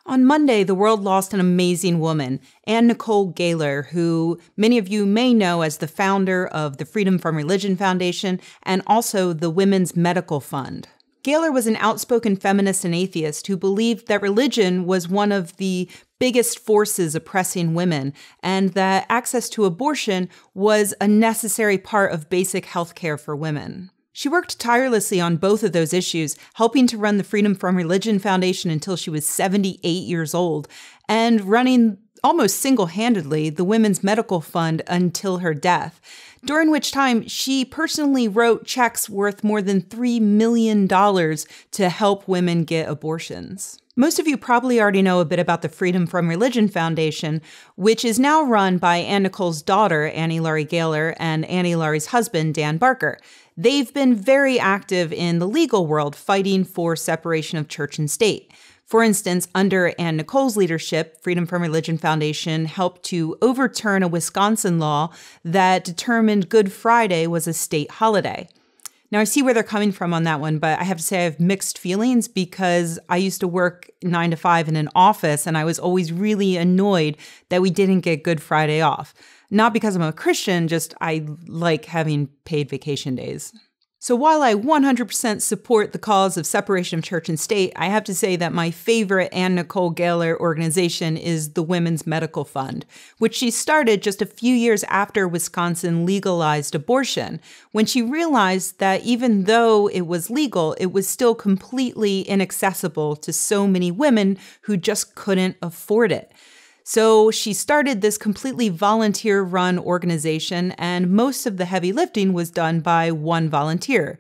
On Monday, the world lost an amazing woman, Nicol Gaylor, who many of you may know as the founder of the Freedom from Religion Foundation and also the Women's Medical Fund. Gaylor was an outspoken feminist and atheist who believed that religion was one of the biggest forces oppressing women and that access to abortion was a necessary part of basic health care for women. She worked tirelessly on both of those issues, helping to run the Freedom from Religion Foundation until she was 78 years old, and running almost single-handedly the Women's Medical Fund until her death, during which time she personally wrote checks worth more than $3 million to help women get abortions. Most of you probably already know a bit about the Freedom from Religion Foundation, which is now run by Nicol's daughter, Annie Laurie Gaylor, and Annie Laurie's husband, Dan Barker. They've been very active in the legal world, fighting for separation of church and state. For instance, under Nicol's leadership, Freedom from Religion Foundation helped to overturn a Wisconsin law that determined Good Friday was a state holiday. Now, I see where they're coming from on that one, but I have to say I have mixed feelings because I used to work 9 to 5 in an office, and I was always really annoyed that we didn't get Good Friday off. Not because I'm a Christian, just I like having paid vacation days. So while I 100% support the cause of separation of church and state, I have to say that my favorite Nicol Gaylor organization is the Women's Medical Fund, which she started just a few years after Wisconsin legalized abortion, when she realized that even though it was legal, it was still completely inaccessible to so many women who just couldn't afford it. So she started this completely volunteer-run organization, and most of the heavy lifting was done by one volunteer,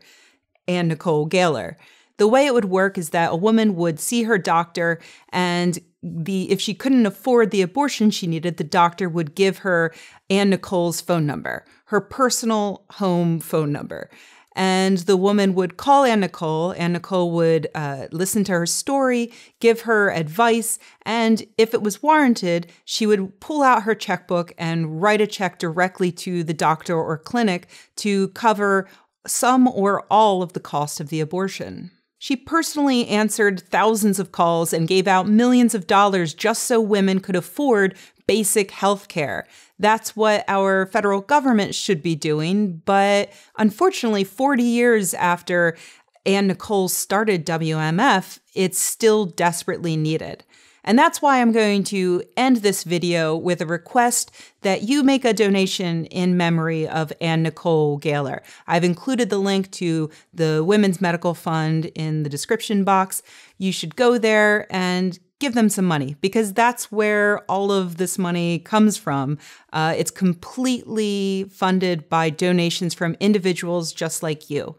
Nicol Gaylor. The way it would work is that a woman would see her doctor, and if she couldn't afford the abortion she needed, the doctor would give her Nicol's phone number, her personal home phone number. And the woman would call Nicol, and Nicol would listen to her story, give her advice, and if it was warranted, she would pull out her checkbook and write a check directly to the doctor or clinic to cover some or all of the cost of the abortion. She personally answered thousands of calls and gave out millions of dollars just so women could afford basic health care. That's what our federal government should be doing, but unfortunately, 40 years after Nicol started WMF, it's still desperately needed. And that's why I'm going to end this video with a request that you make a donation in memory of Nicol Gaylor. I've included the link to the Women's Medical Fund in the description box. You should go there and give them some money, because that's where all of this money comes from. It's completely funded by donations from individuals just like you.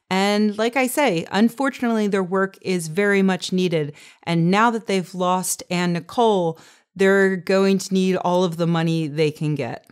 And like I say, unfortunately, their work is very much needed. And now that they've lost Nicol, they're going to need all of the money they can get.